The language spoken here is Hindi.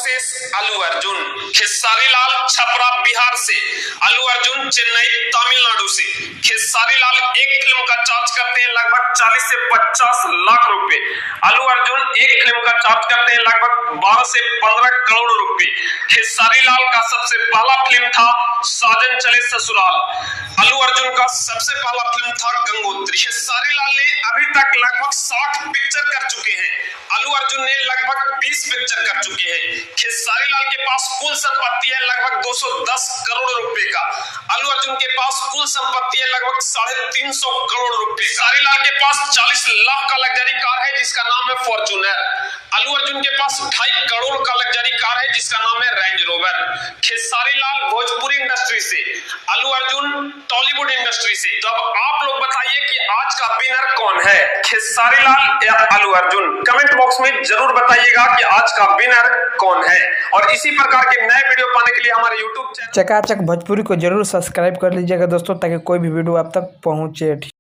वर्सेस अल्लू अर्जुन। खेसारी लाल छपरा बिहार से, अल्लू अर्जुन चेन्नई तमिलनाडु से। खेसारी लाल एक फिल्म का चार्ज करते हैं लगभग 40 से 50 लाख रुपए। अल्लू अर्जुन एक फिल्म का चार्ज करते हैं लगभग 12 से 15 करोड़ रुपए। खेसारी लाल का सबसे पहला फिल्म था साजन चले ससुराल। अल्लू अर्जुन का सबसे पहला फिल्म था गंगोत्री। खेसारी लाल ने अभी तक लगभग 60 पिक्चर कर चुके हैं। अल्लू अर्जुन ने लगभग 20 पिक्चर कर चुके हैं। खेसारी लाल के पास कुल संपत्ति है लगभग 210 करोड़ रुपए का। अल्लू अर्जुन के पास कुल संपत्ति है लगभग 350 करोड़ रुपए। खेसारी लाल के पास 40 लाख का लग्जरी कार है जिसका नाम है फॉर्च्यूनर। अल्लू अर्जुन के पास 2.5 करोड़ का लग्जरी कार है जिसका नाम है range rover. Khesari Lal Bhojpuri industry से, अल्लू अर्जुन टॉलीवुड इंडस्ट्री से। तो अब आप लोग बताइए कि आज का विनर कौन है, खेसारी लाल या अल्लू अर्जुन? कमेंट बॉक्स में जरूर बताइएगा कि आज का विनर कौन है। और इसी प्रकार के नए वीडियो पाने के लिए हमारे यूट्यूब चैनल चकाचक भोजपुरी को जरूर सब्सक्राइब कर लीजिएगा दोस्तों, ताकि कोई भी वीडियो आप तक पहुंचे।